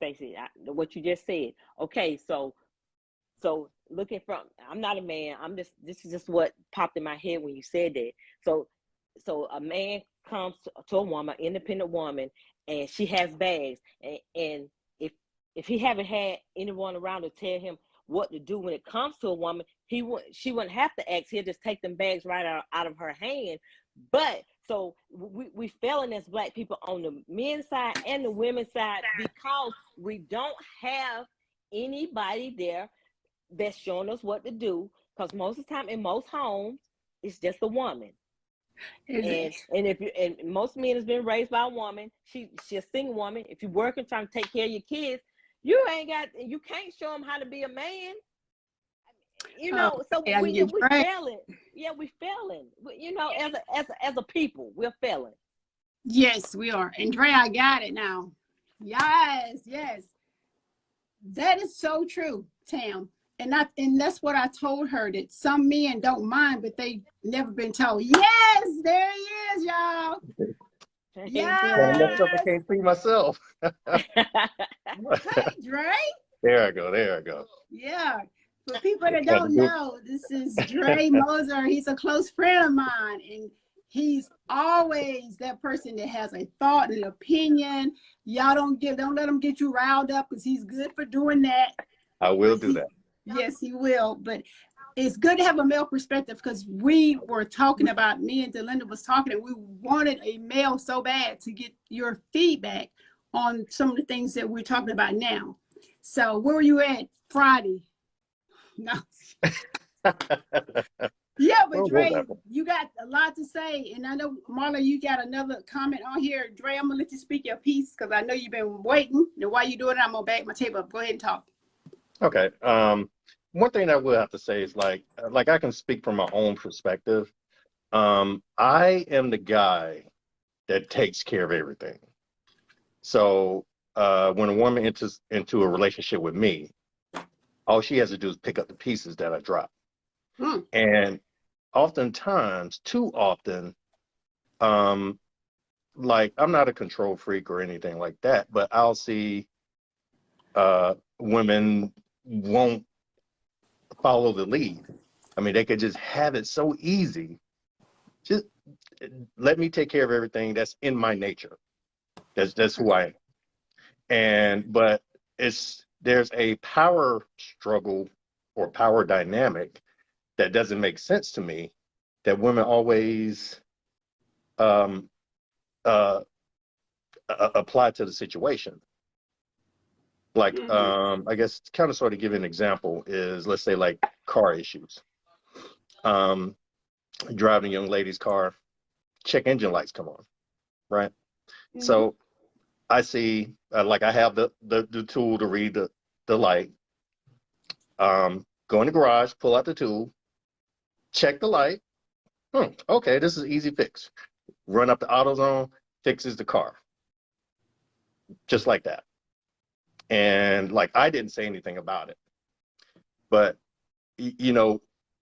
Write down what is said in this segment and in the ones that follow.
Stacey, what you just said. Okay, so looking from, I'm not a man. This is just what popped in my head when you said that. So a man comes to a woman, independent woman, and she has bags, and if he haven't had anyone around to tell him what to do when it comes to a woman, she wouldn't have to ask. He'll just take them bags right out of her hand. But so we failing as Black people on the men's side and the women's side because we don't have anybody there that's showing us what to do. Because most of the time in most homes, it's just a woman. And most men has been raised by a woman. She's a single woman. If you're working, trying to take care of your kids, you can't show them how to be a man. So we failing. Yeah, we failing. As a people, we're failing. Yes, we are. And Dre, I got it now. Yes. That is so true, Tam. And that's what I told her, that some men don't mind, but they never been told. Yes, there he is, y'all. Yeah. I can't see myself. Hey, Dre. There I go. Yeah. For people that don't know, this is Dre Moser. He's a close friend of mine, and he's always that person that has a thought and an opinion. Y'all don't let him get you riled up, because he's good for doing that. I will do that. Yes, he will. But it's good to have a male perspective, because we were talking about, me and Delinda was talking, and we wanted a male so bad to get your feedback on some of the things that we're talking about now. So where were you at Friday? No. Yeah, but Dre, you got a lot to say. And I know, Marla, you got another comment on here. Dre, I'm going to let you speak your piece, because I know you've been waiting. And while you're doing it, I'm going to back my tape up. Go ahead and talk. Okay. One thing I will have to say is like I can speak from my own perspective. I am the guy that takes care of everything. So when a woman enters into a relationship with me, all she has to do is pick up the pieces that I drop. And oftentimes, too often, like, I'm not a control freak or anything like that, but I'll see women won't follow the lead. I mean, they could just have it so easy. Just let me take care of everything. That's in my nature. That's who I am. But there's a power struggle or power dynamic that doesn't make sense to me, that women always apply to the situation. Like, I guess kind of sort of give an example is, let's say, like car issues. Driving a young lady's car, check engine lights come on, right? So I see, like, I have the tool to read the light. Go in the garage, pull out the tool, check the light. Okay, this is an easy fix. Run up to AutoZone, fixes the car. Just like that. And like, I didn't say anything about it. But,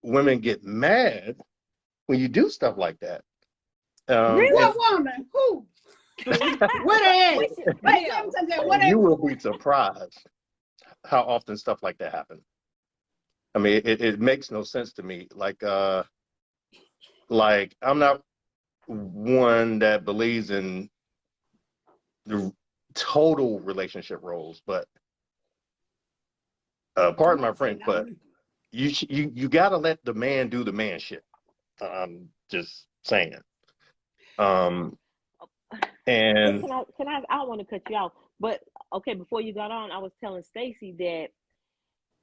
women get mad when you do stuff like that. What woman? Who? What are they? You will be surprised how often stuff like that happens. I mean, it makes no sense to me. Like I'm not one that believes in the total relationship roles, but pardon my French, but you gotta let the man do the man shit. I'm just saying. And can I don't want to cut you off, but okay, before you got on, I was telling Stacey that,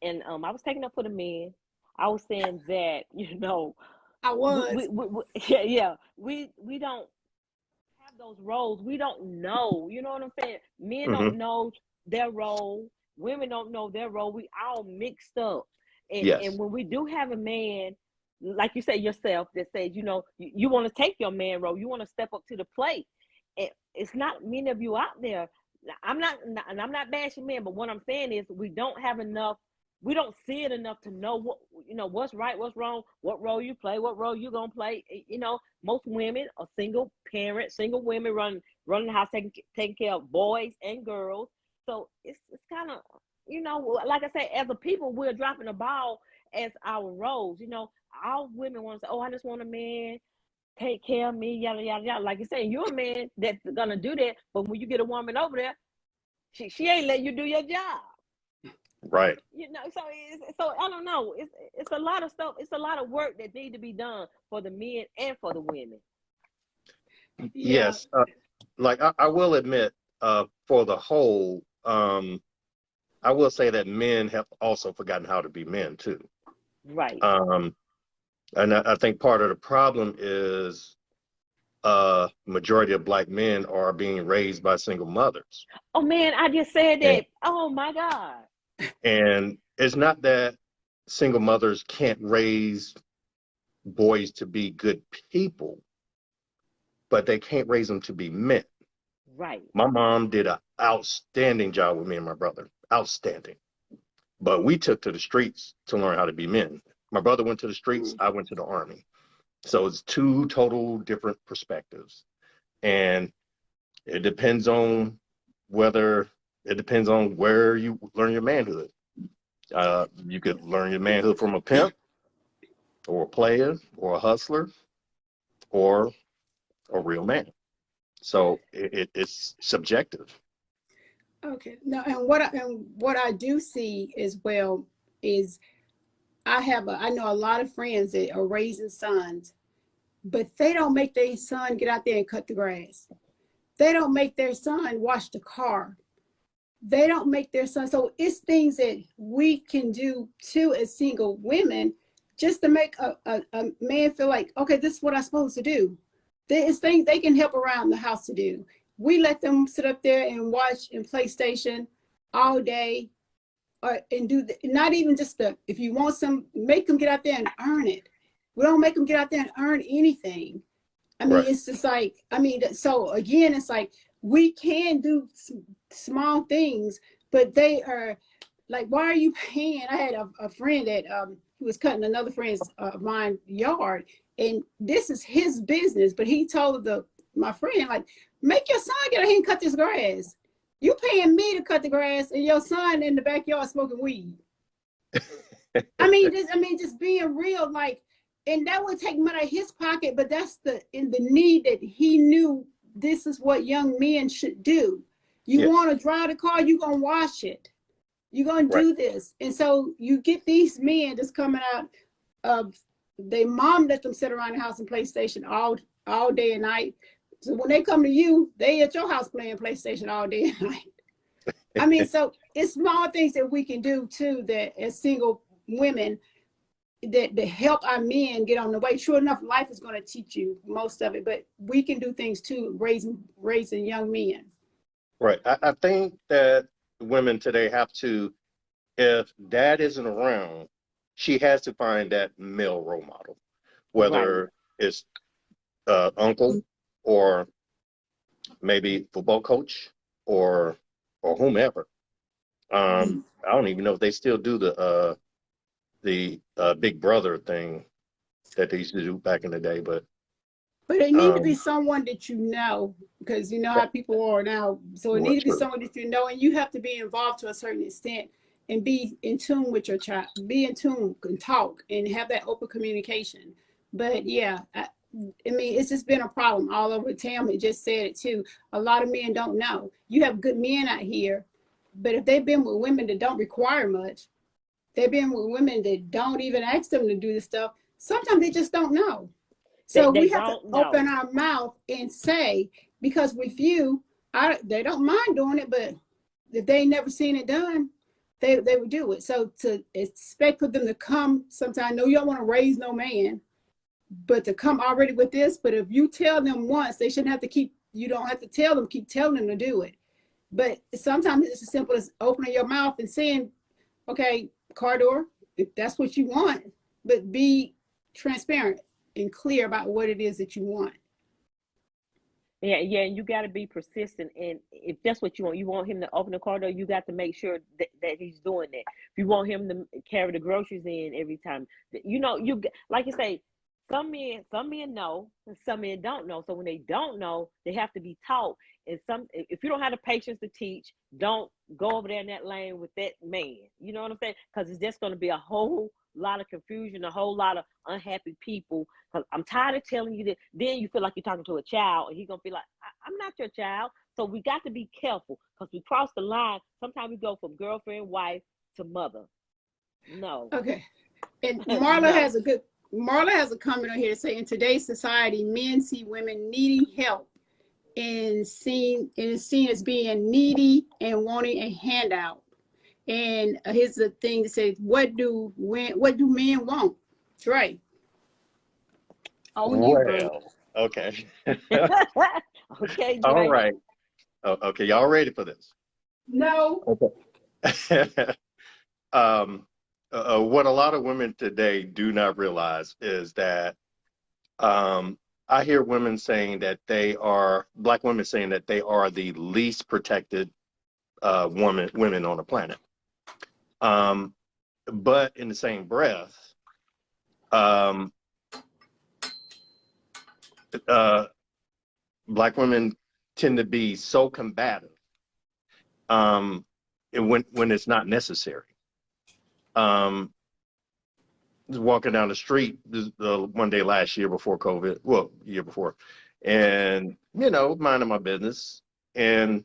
and I was taking up for the men. I was saying that, I was. We don't have those roles. We don't know. You know what I'm saying? Men don't know their role. Women don't know their role. We all mixed up. And when we do have a man, like you say yourself, that says, you want to take your man role. You want to step up to the plate. And it's not many of you out there. I'm not bashing men, but what I'm saying is we don't have enough. We don't see it enough to know what's right, what's wrong, what role you play, what role you're gonna play. Most women are single parents, single women running the house, taking care of boys and girls. So it's kind of, like I say, as a people, we're dropping the ball as our roles. All women want to say, "Oh, I just want a man take care of me," yada yada yada. Like you say, you're a man that's gonna do that, but when you get a woman over there, she ain't letting you do your job. Right. So I don't know. It's a lot of stuff. It's a lot of work that need to be done for the men and for the women. Yeah. Yes. Like I will admit, for the whole, I will say that men have also forgotten how to be men too. Right. And I think part of the problem is majority of Black men are being raised by single mothers. Oh man, I just said that. And, Oh my God. and it's not that single mothers can't raise boys to be good people, but they can't raise them to be men. Right. My mom did an outstanding job with me and my brother. Outstanding. But we took to the streets to learn how to be men. My brother went to the streets, I went to the Army. So it's two total different perspectives. And it depends on where you learn your manhood. You could learn your manhood from a pimp or a player or a hustler or a real man. So it's subjective. Okay. Now, and what I do see as well is I know a lot of friends that are raising sons, but they don't make their son get out there and cut the grass. They don't make their son wash the car. They don't make their son. So it's things that we can do too as single women, just to make a man feel like, okay, this is what I'm supposed to do. It's things they can help around the house to do. We let them sit up there and watch and PlayStation all day, and do not even just if you want some, make them get out there and earn it. We don't make them get out there and earn anything. I mean, right. It's just like, so again, it's like we can do small things, but they are like, why are you paying? I had a friend that who was cutting another friend's mine yard, and this is his business, but he told my friend, like, make your son get out here and cut this grass. You paying me to cut the grass, and your son in the backyard smoking weed. Just being real, like, and that would take money out of his pocket, but that's the need that he knew this is what young men should do. You want to drive the car, you're going to wash it. You're going to do this. And so you get these men just coming out of, their mom let them sit around the house and PlayStation all day and night. So when they come to you, they at your house playing PlayStation all day and night. So it's small things that we can do too, that as single women, that help our men get on the way. Sure enough, life is going to teach you most of it, but we can do things too, raising young men. Right. I think that women today have to, if dad isn't around, she has to find that male role model, whether it's uncle or maybe football coach or whomever. I don't even know if they still do the Big Brother thing that they used to do back in the day, but it need to be someone that you know, because you know how people are now. So it need to be someone that you know, and you have to be involved to a certain extent and be in tune with your child, be in tune and talk and have that open communication. But yeah, it's just been a problem all over town. It just said it too. A lot of men don't know. You have good men out here, but if they've been with women that don't require much, they've been with women that don't even ask them to do this stuff, sometimes they just don't know. So we have to open our mouth and say, because with you, they don't mind doing it, but if they ain't never seen it done, they would do it. So to expect for them to come, sometimes I know you don't want to raise no man, but to come already with this, but if you tell them once, they shouldn't have to you don't have to keep telling them to do it. But sometimes it's as simple as opening your mouth and saying, okay, car door, if that's what you want, but be transparent and clear about what it is that you want. Yeah, and you got to be persistent. And if that's what you want him to open the car door, you got to make sure that he's doing that. If you want him to carry the groceries in every time, you like you say, some men know, and some men don't know. So when they don't know, they have to be taught. And if you don't have the patience to teach, don't go over there in that lane with that man. You know what I'm saying? Because it's just going to be a whole lot of confusion, a whole lot of unhappy people. Because I'm tired of telling you that. Then you feel like you're talking to a child, and he's going to be like, I'm not your child. So we got to be careful, because we cross the line. Sometimes we go from girlfriend, wife to mother. No. Okay. And No. Marla has a comment on here saying, in today's society, men see women needing help and seen as being needy and wanting a handout. And here's the thing that says, what do men want? Trey. On you, bro. Okay. Okay, Dre. All right. Okay, y'all ready for this? No. Okay. What a lot of women today do not realize is that I hear women saying that Black women saying that they are the least protected women on the planet. But in the same breath, Black women tend to be so combative when it's not necessary. Walking down the street one day last year before COVID, year before, and minding my business, and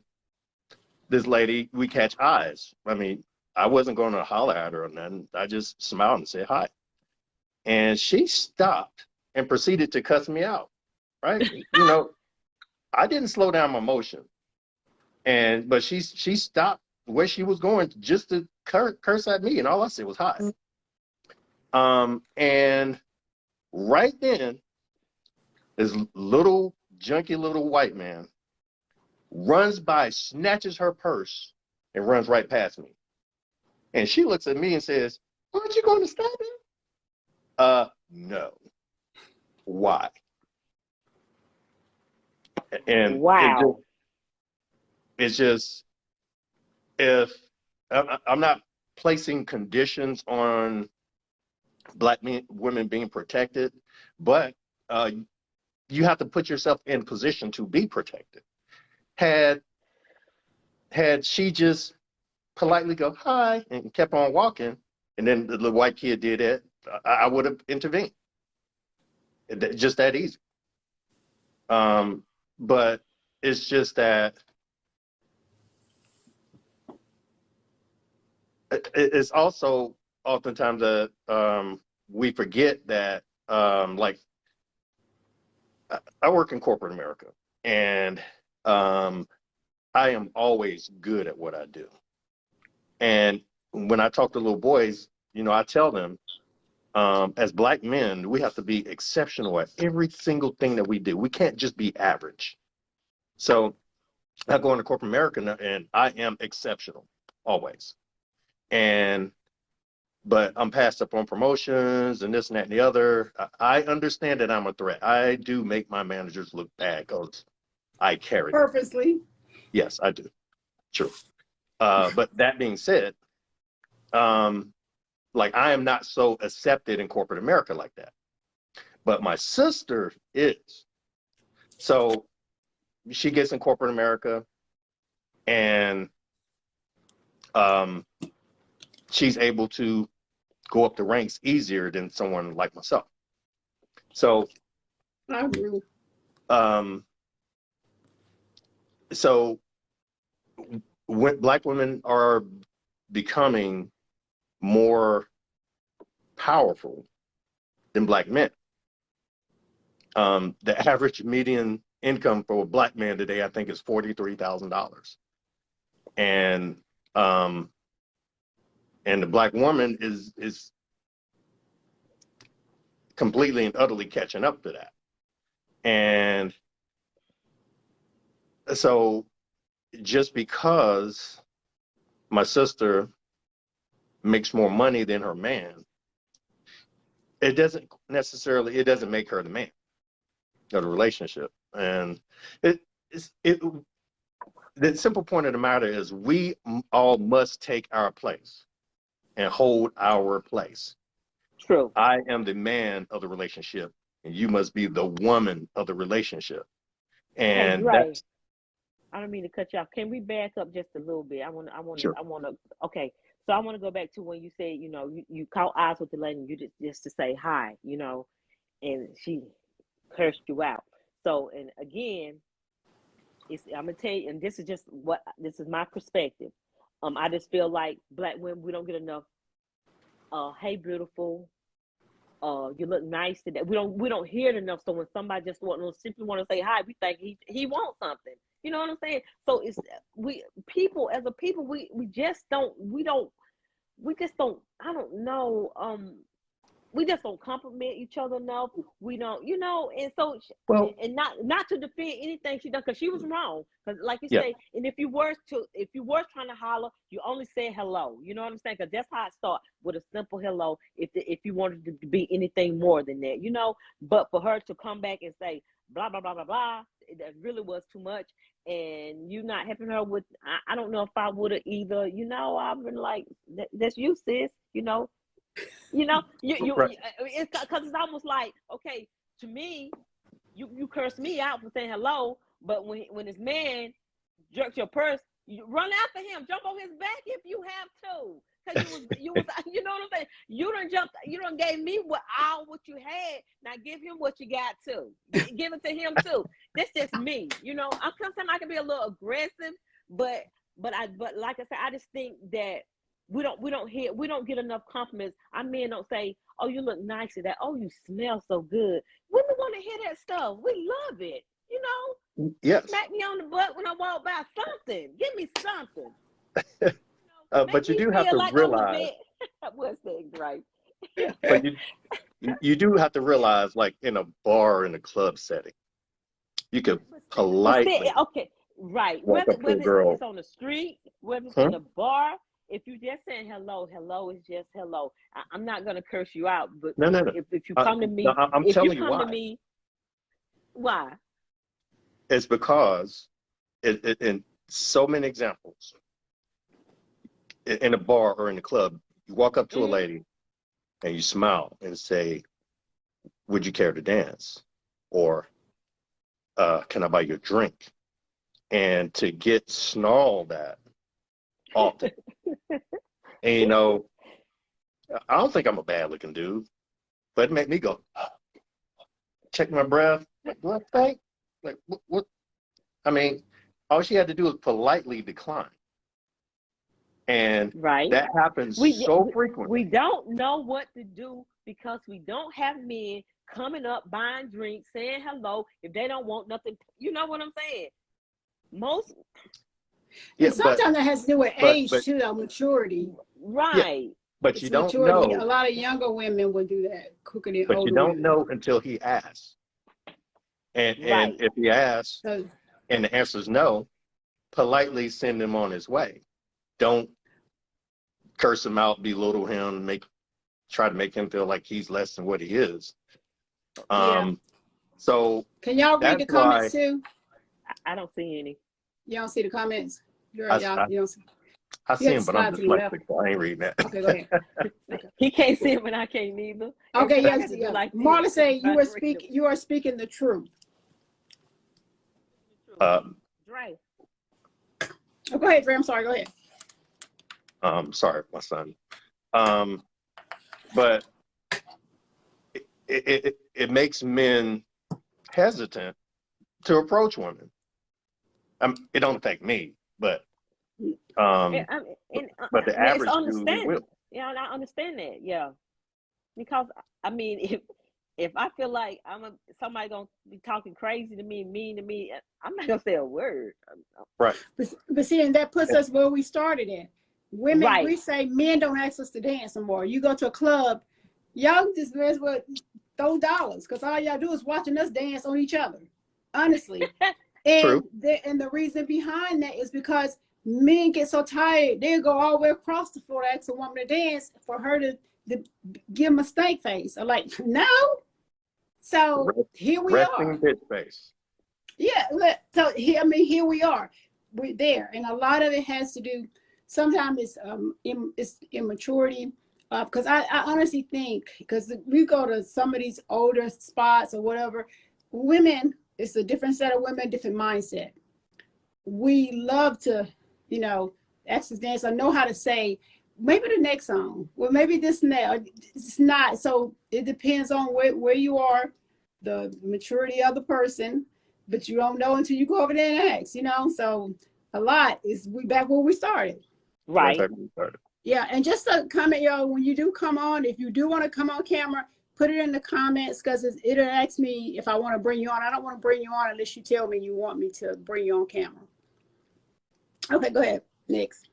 this lady, we catch eyes. I mean, I wasn't going to holler at her or nothing. I just smiled and said hi, and she stopped and proceeded to cuss me out. Right? I didn't slow down my motion, but she stopped where she was going just to curse at me, and all I said was hi. And right then, this little junky little white man runs by, snatches her purse, and runs right past me. And she looks at me and says, "Aren't you going to stop him?" No. Why? And wow. it's just, if I'm not placing conditions on Black women being protected, but you have to put yourself in position to be protected. Had she just politely go hi and kept on walking, and then the little white kid did it, I would have intervened. Just that easy. But it's just that it's also oftentimes that we forget that, like, I work in corporate America, and I am always good at what I do. And when I talk to little boys, I tell them, as Black men, we have to be exceptional at every single thing that we do. We can't just be average. So I go into corporate America, and I am exceptional always. But I'm passed up on promotions and this and that and the other. I understand that I'm a threat. I do make my managers look bad because I carry them. Purposely. Yes, I do. True. But that being said, like, I am not so accepted in corporate America like that. But my sister is. So she gets in corporate America, and she's able to go up the ranks easier than someone like myself. So, I agree. So when Black women are becoming more powerful than Black men. The average median income for a Black man today, I think, is $43,000. And the Black woman is completely and utterly catching up to that. And so just because my sister makes more money than her man, it doesn't make her the man of the relationship. And the simple point of the matter is, we all must take our place and hold our place. True. I am the man of the relationship, and you must be the woman of the relationship. And I don't mean to cut you off. Can we back up just a little bit? Sure. Okay. So I want to go back to when you said, you caught eyes with the lady, and you just to say hi, and she cursed you out. So, and again, I'm gonna tell you, and this is my perspective. I just feel like Black women, we don't get enough. Hey, beautiful. You look nice today. We don't hear it enough. So when somebody just simply want to say hi, we think he wants something. You know what I'm saying? So it's people as a people, we just don't I don't know. We just don't compliment each other enough. We don't, and so, Well, and not to defend anything she done, because she was wrong. Because like you yeah. say, and if you were trying to holler, you only say hello. You know what I'm saying? Because that's how it starts, with a simple hello. If you wanted to be anything more than that, But for her to come back and say blah blah blah blah blah, that really was too much. And you not helping her with, I don't know if I would have either. I've been like, that's you, sis. Right. It's because it's almost like, okay, to me, you curse me out for saying hello, but when this man jerks your purse, you run after him, jump on his back if you have to, because you was you know what I'm saying? You done gave me all what you had. Now give him what you got too. Give it to him too. That's just me. Sometimes I can be a little aggressive, but like I said, I just think that we don't get enough compliments. Our men don't say, "Oh, you look nice today. Oh, you smell so good." Women want to hear that stuff. We love it. Yes. Smack me on the butt when I walk by. Something. Give me something. But you do have to like realize. What's that, right? But you do have to realize, like in a bar, in a club setting, you could politely. Okay, right. Walk up to a Whether girl. it's on the street, whether it's in a bar. If you just saying hello is just hello. I'm not gonna curse you out, but No. if you come to me, No, I'm if telling you you come why. to me, why? It's because in so many examples, in a bar or in a club, you walk up to a lady and you smile and say, "Would you care to dance?" Or "Can I buy you a drink?" And to get snarled at often. And I don't think I'm a bad looking dude, but it made me go, check my breath. Like, what thing? Like, what? I mean, all she had to do was politely decline. And right. that happens so frequently. We don't know what to do because we don't have men coming up, buying drinks, saying hello if they don't want nothing. You know what I'm saying? Most. Yeah, sometimes that has to do with age too, though, maturity. Right. Yeah, but you don't maturity. know. A lot of younger women will do that, cooking it. But you don't know until he asks. And if he asks and the answer is no, politely send him on his way. Don't curse him out, belittle him, try to make him feel like he's less than what he is. So can y'all read the comments too? I don't see any. You don't see the comments? I see him, but I'm dyslexic, so I ain't reading that. Okay, go ahead. Okay. He can't see him, and I can't neither. Okay, yes. Like Marla say, you are speaking the truth. Right. Oh, go ahead, Dre. I'm sorry. Go ahead. Sorry, my son. But it makes men hesitant to approach women. It don't affect me, but the average dude will. Yeah, I understand that. Yeah, because I mean, if I feel like somebody gonna be talking crazy to me, mean to me, I'm not gonna say a word. Right. But see, and that puts us where we started at. Women, we say men don't ask us to dance no more. You go to a club, y'all just may as well throw dollars because all y'all do is watching us dance on each other. Honestly. And the reason behind that is because men get so tired, they'll go all the way across the floor to ask a woman to dance for her to give them a stank face. I'm like, no. So here we are. Bitch face. Yeah. So here we are. We're there, and a lot of it has to do. Sometimes it's immaturity, because I honestly think, because we go to some of these older spots or whatever, women, it's a different set of women, different mindset. we love to, you know, access dance. I know how to say maybe the next song, well, maybe this and that. It's not. So it depends on where you are, the maturity of the person, but you don't know until you go over there and ask, you know. So a lot is we back where we started. Right. Yeah, and just a comment, y'all, when you do come on, if you do want to come on camera, put it in the comments, because it'll ask me if I want to bring you on. I don't want to bring you on unless you tell me you want me to bring you on camera. Okay, go ahead. Next.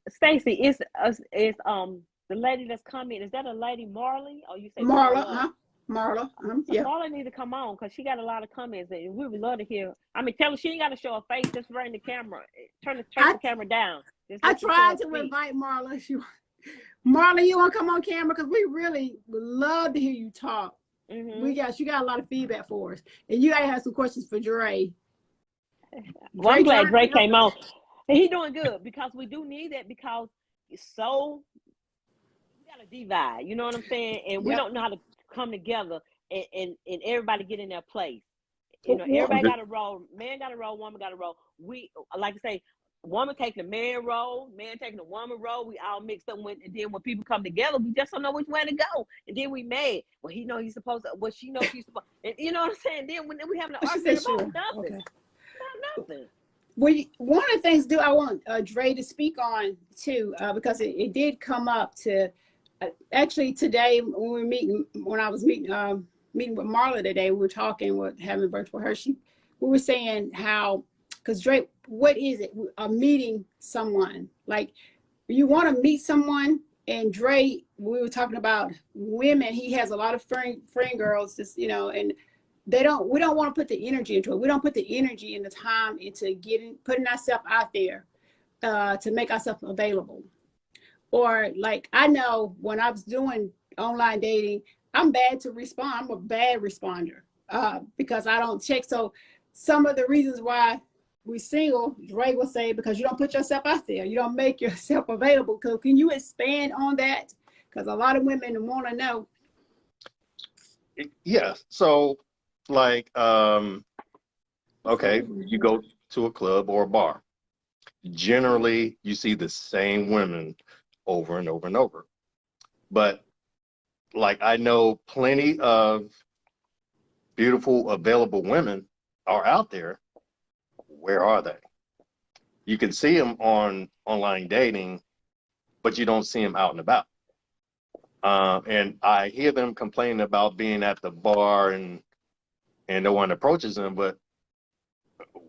Stacy, is the lady that's coming, is that a lady Marley? Or you say Marla? Marla. Yeah. Marla needs to come on because she got a lot of comments and we would love to hear. I mean, tell her she ain't got to show her face, just bring the camera, turn the camera down. I tried to invite Marla. Marla, you want to come on camera? Because we really would love to hear you talk. Mm-hmm. You got a lot of feedback for us. And you guys have some questions for Dre. Well, I'm glad Dre came on. And he's doing good because we do need that, because it's so, we got a divide, you know what I'm saying? And we don't know how to come together and everybody get in their place. You know, everybody got a role. Man got a role, woman got a role. We, like I say, woman taking the man role, man taking the woman role. We all mixed up with, and then when people come together, we just don't know which way to go. And then we mad. Well, he know he's supposed to, well, she knows she's supposed, and you know what I'm saying? Then when we having an argument about nothing. Okay. About nothing. Well, one of the things I want Dre to speak on too, because it did come up to actually today when I was meeting with Marla today, we were talking with having virtual her. We were saying how, because Dre, what is it? Meeting someone, like you want to meet someone, and Dre, we were talking about women. He has a lot of friend girls, just, you know, and we don't want to put the energy into it. We don't put the energy and the time into putting ourselves out there to make ourselves available. Or like, I know when I was doing online dating, I'm bad to respond. I'm a bad responder because I don't check. So some of the reasons why we single, Dre will say, because you don't put yourself out there. You don't make yourself available. So can you expand on that? Because a lot of women want to know. Yeah. So like, okay, you go to a club or a bar. Generally, you see the same women over and over and over. But like, I know plenty of beautiful, available women are out there. Where are they? You can see them on online dating, but you don't see them out and about. And I hear them complaining about being at the bar and no one approaches them, but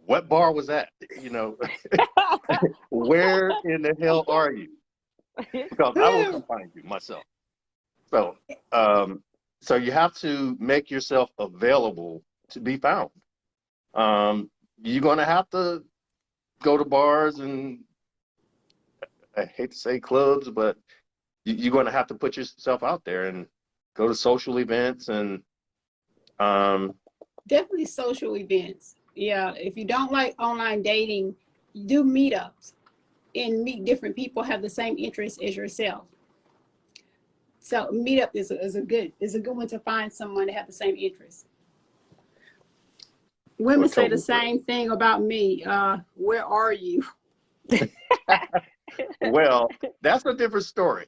what bar was that? You know, where in the hell are you? Because I will come find you myself. So, so you have to make yourself available to be found. You're going to have to go to bars and, I hate to say clubs, but you're going to have to put yourself out there and go to social events and definitely social events. Yeah, if you don't like online dating, do meetups and meet different people have the same interests as yourself. So meetup is a good one to find someone to have the same interests. Women say the same thing about me. Where are you? Well, that's a different story.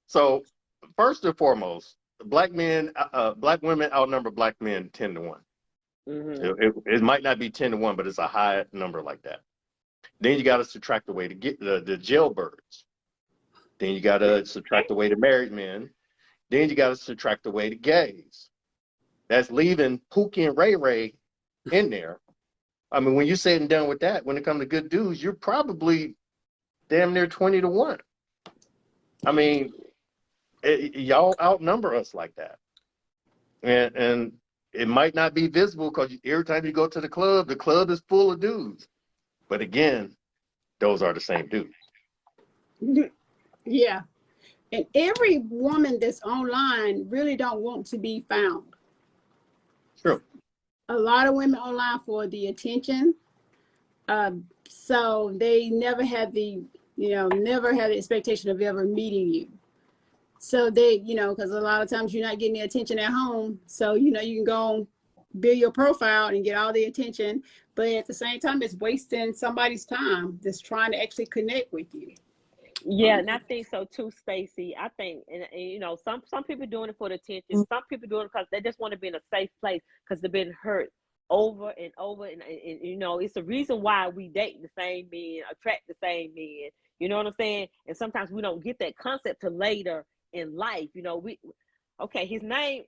So first and foremost, black women outnumber black men 10 to 1. Mm-hmm. It might not be 10 to 1, but it's a high number like that. Then you got to subtract away to get the jailbirds. Then you got to subtract away the married men. Then you got to subtract away the gays. That's leaving Pookie and Ray Ray in there. I mean, when you're said and done with that, when it comes to good dudes, you're probably damn near 20 to 1. I mean, y'all outnumber us like that. And it might not be visible because every time you go to the club is full of dudes. But again, those are the same dudes. Yeah. And every woman that's online really don't want to be found. True. A lot of women online for the attention. So they never had the expectation of ever meeting you. So they, because a lot of times you're not getting the attention at home. So, you can go on, build your profile and get all the attention. but at the same time, it's wasting somebody's time that's trying to actually connect with you. Yeah, and I think so too, Stacy. I think, and you know, some people doing it for the attention. Some people doing it because they just want to be in a safe place because they've been hurt over and over, and you know, it's the reason why we date the same men, attract the same men. You know what I'm saying? And sometimes we don't get that concept till later in life. You know, okay, his name,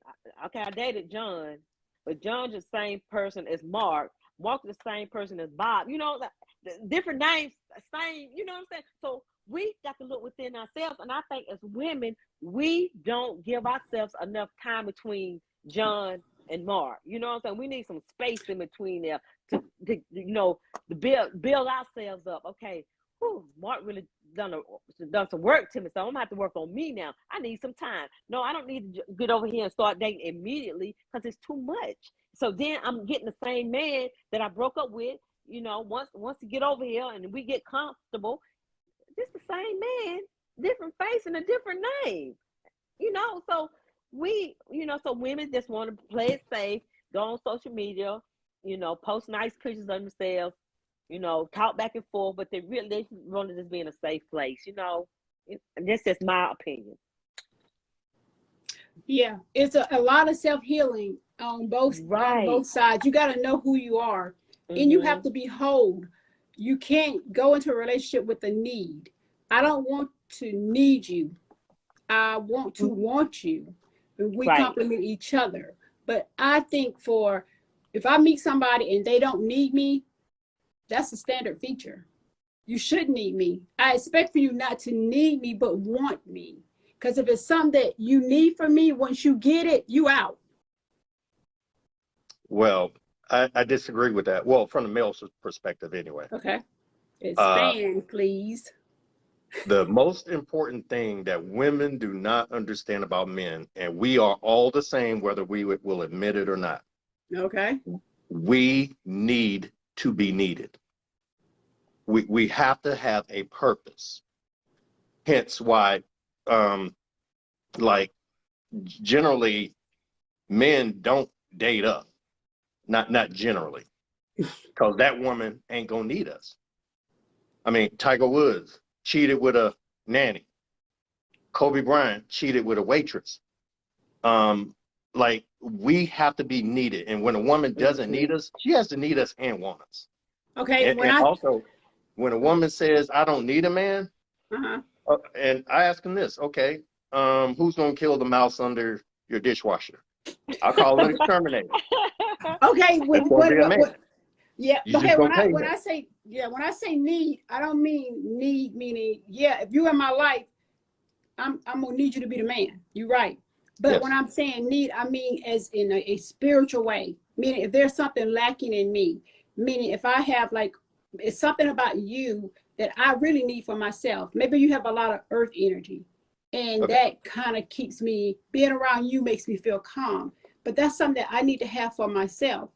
okay, I dated John, but John's the same person as Mark. Mark is the same person as Bob. You know, the different names, same. You know what I'm saying? So we got to look within ourselves, and I think as women, we don't give ourselves enough time between John and Mark. You know what I'm saying? We need some space in between there to you know, to build ourselves up. Okay, whew, Mark really done some work to me, so I'm gonna have to work on me now. I need some time. No, I don't need to get over here and start dating immediately because it's too much. So then I'm getting the same man that I broke up with. You know, once you get over here and we get comfortable, it's the same man, different face and a different name. You know, so so women just want to play it safe, go on social media, you know, post nice pictures of themselves, you know, talk back and forth, but they want to just be in a safe place, you know. That's just my opinion. Yeah, it's a lot of self-healing on both sides. You got to know who you are, and you have to be whole. You can't go into a relationship with a need. I don't want to need you. I want to want you. We complement each other. But I think if I meet somebody and they don't need me, that's a standard feature. You should need me. I expect for you not to need me, but want me. Because if it's something that you need from me, once you get it, you out. Well, I disagree with that. Well, from the male perspective anyway. Okay. Expand, please. The most important thing that women do not understand about men, and we are all the same, whether we will admit it or not. Okay. We need to be needed. We have to have a purpose. Hence why, like, generally, men don't date up. Not generally, because that woman ain't gonna need us. I mean, Tiger Woods cheated with a nanny. Kobe Bryant cheated with a waitress. Like, we have to be needed, and when a woman doesn't need us, she has to need us and want us. Okay. And also, when a woman says, "I don't need a man," and I ask them this, okay, who's gonna kill the mouse under your dishwasher? I'll call it exterminator. Okay. Yeah. Okay. When I say need, I don't mean need meaning, yeah, if you're in my life, I'm gonna need you to be the man. You're right. But yes. When I'm saying need, I mean as in a spiritual way. Meaning if there's something lacking in me, meaning if I have it's something about you that I really need for myself. Maybe you have a lot of earth energy, and that kind of keeps me, being around you makes me feel calm. But that's something that I need to have for myself.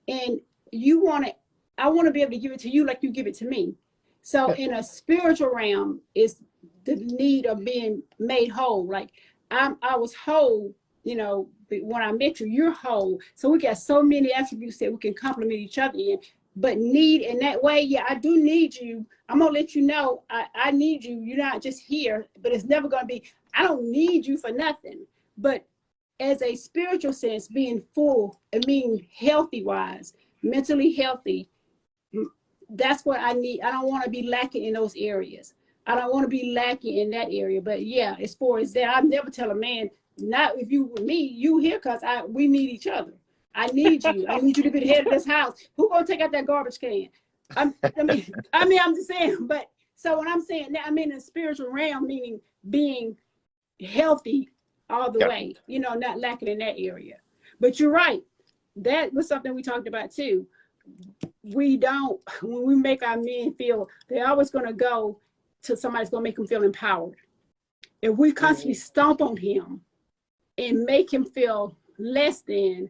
And I want to be able to give it to you like you give it to me. So in a spiritual realm is the need of being made whole. Like I was whole, you know, when I met you, you're whole. So we got so many attributes that we can complement each other in. But need in that way, yeah, I do need you. I'm gonna let you know I need you. You're not just here, but it's never gonna be, I don't need you for nothing. But as a spiritual sense, being full, I mean healthy wise, mentally healthy, that's what I need. I don't want to be lacking in those areas. I don't want to be lacking in that area. But yeah, as far as that, I never tell a man, not if you with me, you here, because we need each other. I need you. I need you to be the head of this house. Who gonna take out that garbage can? I'm just saying. But so when I'm saying that, I mean in the spiritual realm, meaning being healthy all the way, you know, not lacking in that area. But you're right. That was something we talked about too. We don't, when we make our men feel, they're always going to go to somebody's going to make them feel empowered. If we constantly stomp on him and make him feel less than,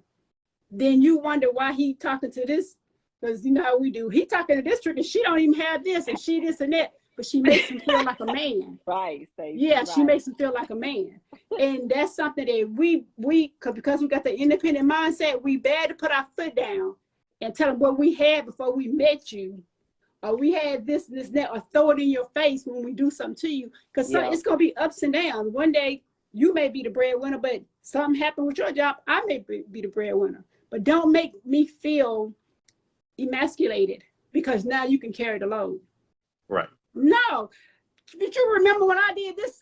then you wonder why he talking to this, because you know how we do. He talking to this trick and she don't even have this and she this and that, but she makes him feel like a man. Right, Stacey. Yeah, right. She makes him feel like a man. And that's something that we because we got the independent mindset, we bad to put our foot down and tell them what we had before we met you, or we had this, this, that, or throw it in your face when we do something to you. Because Yeah. it's going to be ups and downs. One day you may be the breadwinner, but something happened with your job, I may be the breadwinner. But don't make me feel emasculated because now you can carry the load. Right. No. Did you remember when I did this?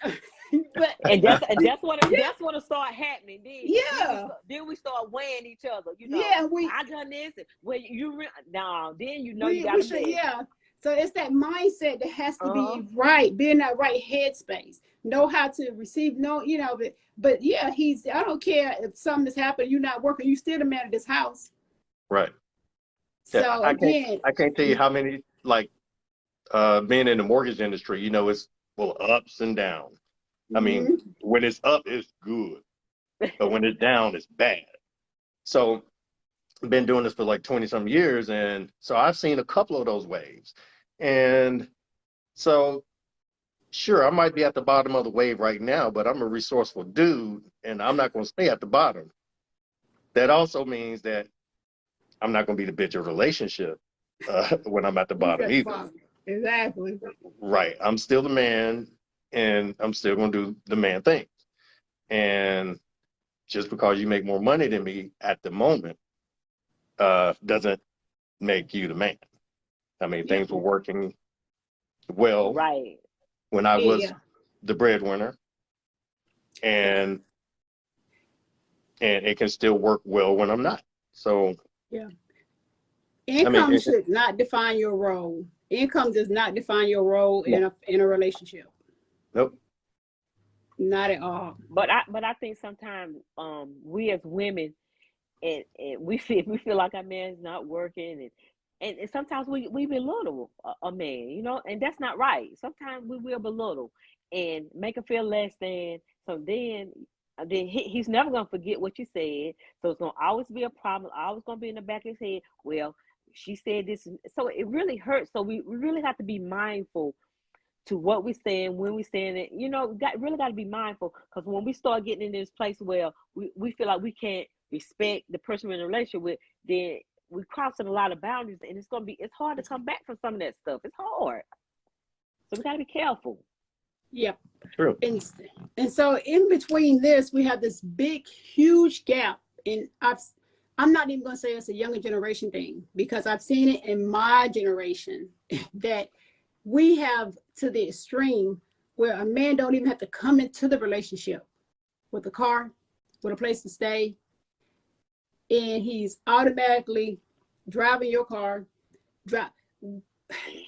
But And that's what it started happening. Then we start weighing each other. You know, yeah, I done this. Well, then you know we you got should, to yeah. So it's that mindset that has to Uh-huh. be right, be in that right headspace, know how to receive, but yeah, I don't care if something has happened, you're not working, you still the man of this house. Right. So Yeah, I can't tell you how many, like, being in the mortgage industry, you know, it's ups and downs. I mean, when it's up, it's good, but when it's down, it's bad. So I've been doing this for like 20 some years, and so I've seen a couple of those waves. And so, sure, I might be at the bottom of the wave right now, but I'm a resourceful dude, and I'm not going to stay at the bottom. That also means that I'm not going to be the bitch of relationship when I'm at the bottom either. Exactly. Right. I'm still the man, and I'm still going to do the man thing. And just because you make more money than me at the moment doesn't make you the man. I mean, things were working well right. when I was the breadwinner, and it can still work well when I'm not. So yeah, income should not define your role. Income does not define your role in a relationship. Nope. Not at all. But I think sometimes we as women and we feel like our man's not working, and sometimes we belittle a man, you know, and that's not right. Sometimes we will belittle and make him feel less than. So then he's never gonna forget what you said. So it's gonna always be a problem. Always gonna be in the back of his head. Well, she said this, so it really hurts. So we really have to be mindful to what we're saying, when we're saying it. You know, really got to be mindful, because when we start getting in this place where we feel like we can't respect the person we're in a relationship with, then we're crossing a lot of boundaries, and it's hard to come back from some of that stuff. It's hard. So we got to be careful. Yep. True. And so in between this, we have this big, huge gap. And I'm not even going to say it's a younger generation thing, because I've seen it in my generation that we have to the extreme where a man don't even have to come into the relationship with a car, with a place to stay, and he's automatically driving your car. And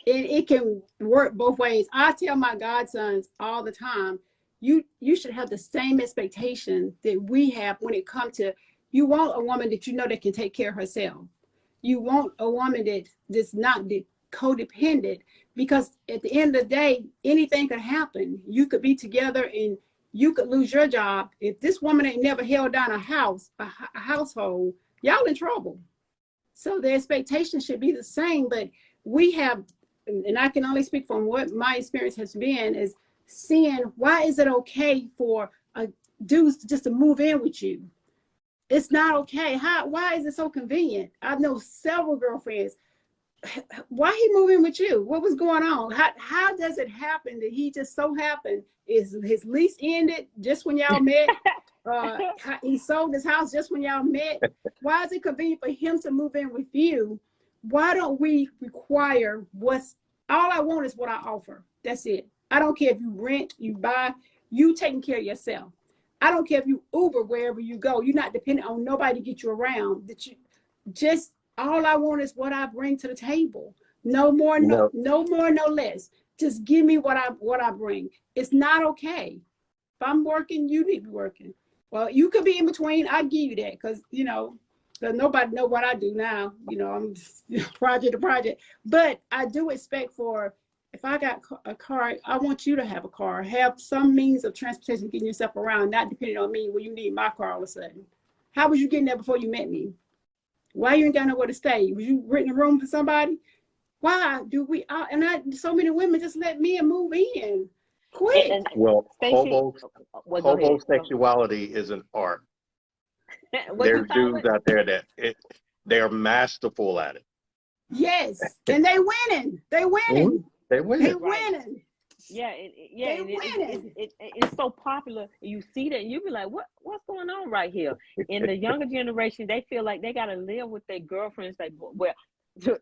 it can work both ways. I tell my godsons all the time, you should have the same expectation that we have when it comes to, you want a woman that you know that can take care of herself. You want a woman that's not codependent, because at the end of the day, anything could happen. You could be together and you could lose your job. If this woman ain't never held down a household, y'all in trouble. So the expectation should be the same, but we have, and I can only speak from what my experience has been, is seeing why is it okay for a dude just to move in with you? It's not okay. Why is it so convenient? I know several girlfriends. Why he moving with you? What was going on? How does it happen that he just so happened is his lease ended just when y'all met? He sold his house just when y'all met. Why is it convenient for him to move in with you? Why don't we require all I want is what I offer? That's it. I don't care if you rent, you buy, you taking care of yourself. I don't care if you Uber wherever you go. You're not dependent on nobody to get you around. All I want is what I bring to the table. No more, no more, no less. Just give me what I bring. It's not okay. If I'm working, you need to be working. Well, you could be in between. I give you that, because nobody know what I do now. I'm project to project. But I do expect if I got a car, I want you to have a car, have some means of transportation, getting yourself around, not depending on me when you need my car all of a sudden. How was you getting there before you met me? Why you ain't got nowhere to stay? Was you renting a room for somebody? Why do we? So many women just let men move in. Quick. Well, Stacey, homosexuality is an art. There's dudes out there that they're masterful at it. Yes, and they winning. They winning. They win. They Right. winning. Yeah, They and winning. it's so popular. You see that, and you be like, what's going on right here? In the younger generation, they feel like they gotta live with their girlfriends. Like, well,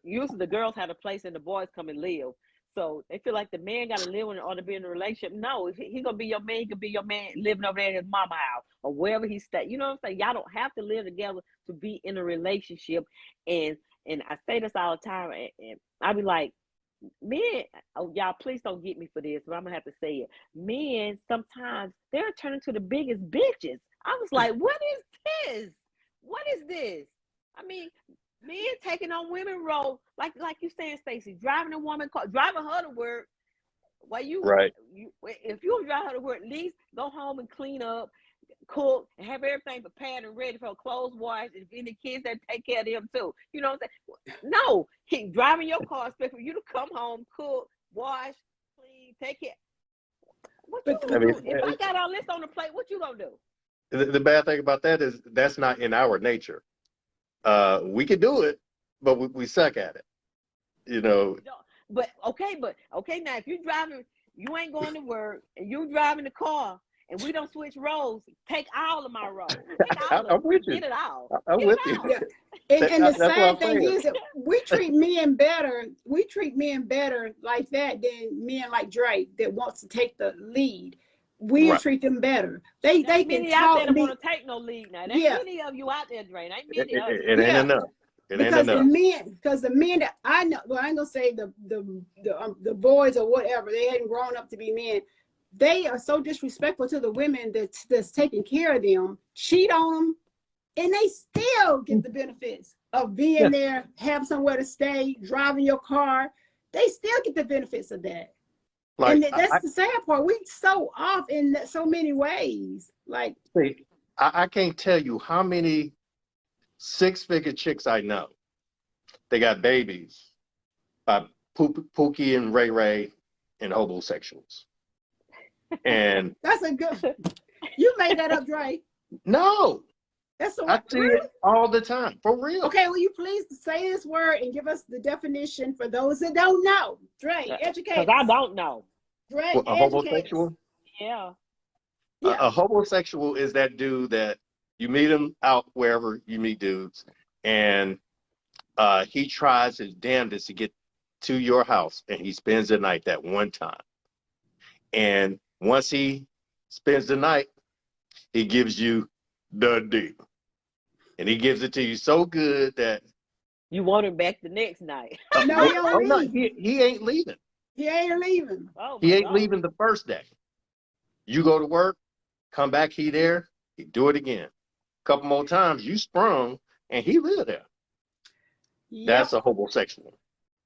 usually the girls have a place and the boys come and live. So they feel like the man gotta live in order to be in a relationship. No, if he gonna be your man, he could be your man living over there in his mama house or wherever he stay. You know what I'm saying? Y'all don't have to live together to be in a relationship. And I say this all the time, and I be like, men, oh y'all, please don't get me for this, but I'm gonna have to say it. Men sometimes they're turning to the biggest bitches. I was like, what is this? What is this? I mean, men taking on women role, like you saying, Stacey, driving a woman car, driving her to work. While Right. if you don't drive her to work, at least go home and clean up, cook, and have everything prepared and ready for her clothes washed. If any kids, that take care of them too. You know what I'm saying? No, keep driving your car, expect for you to come home, cook, wash, clean, take care. What you But gonna I mean, do? If I got all this on the plate, what you gonna do? the bad thing about that is that's not in our nature. We can do it, but we suck at it. You know. But okay, now if you driving, you ain't going to work, and you driving the car, and we don't switch roles, take all of my roles. Take all of I'm them. with you. Get it all. I'm Get with it you. all. yeah, and the That's what sad I'm thing saying. is that we treat men better. We treat men better like that than men like Drake that wants to take the lead. We Right. treat them better. They There ain't can many out there talk that me. want to take no lead now. There ain't Yeah, many of you out there, Dre. There ain't It, many of it, you. it ain't yeah. enough. It ain't Because enough. the men that I know, well, I ain't gonna say the boys or whatever, they hadn't grown up to be men. They are so disrespectful to the women that's taking care of them, cheat on them, and they still get the benefits of being Yeah. there, have somewhere to stay, driving your car. They still get the benefits of that. Like And that's the sad part. We so off in so many ways. Like, I can't tell you how many six-figure chicks I know. They got babies by Pookie and Ray Ray and homosexuals. And that's a good. You made that up, Dre. no, That's a I see really? it all the time, for real. Okay, will you please say this word and give us the definition for those that don't know? Dre, educate Because I us. don't know. Dre, Well, a educate us. homosexual? Yeah. Yeah. A homosexual is that dude that you meet him out wherever you meet dudes, and he tries his damnedest to get to your house, and he spends the night that one time. And once he spends the night, he gives you the D. And he gives it to you so good that You want him back the next night. No, he don't no, leave. he ain't leaving. He ain't leaving. Oh He my ain't God. leaving the first day. You go to work, come back, he there, he do it again. A couple more times, you sprung, and he live there. Yep. That's a homosexual.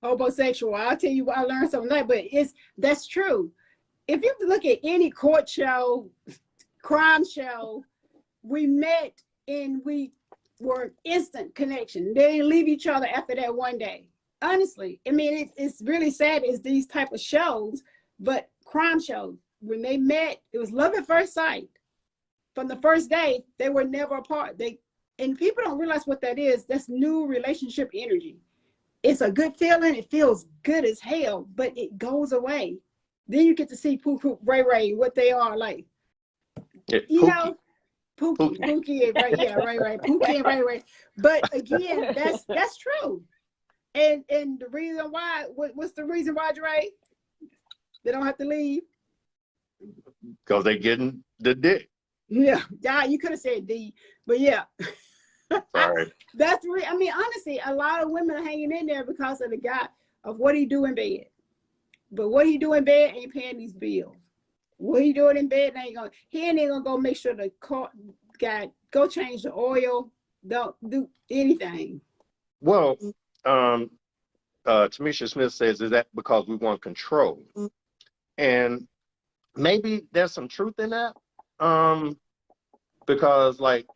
Homosexual. I'll tell you what I learned something like, but that's true. If you look at any court show, crime show, we met and we were instant connection. They didn't leave each other after that one day. Honestly, I mean, it's really sad is these type of shows, but crime shows, when they met, it was love at first sight. From the first day, they were never apart. And people don't realize what that is. That's new relationship energy. It's a good feeling. It feels good as hell, but it goes away. Then you get to see Pooh, Ray Ray, what they are like. Yeah, You Pookie. know, Pookie and Ray, yeah, Ray, Pookie and Ray. But again, that's true. And the reason why, what's the reason why, Dre? They don't have to leave. Because they getting the dick. Yeah, you could have said D, but yeah. Sorry. That's real. I mean, honestly, a lot of women are hanging in there because of the guy of what he do in bed. But what he do in bed ain't paying these bills. What he doing in bed he ain't gonna go make sure the car guy go change the oil, don't do anything. Well, Tamisha Smith says, is that because we want control? And maybe there's some truth in that. Because like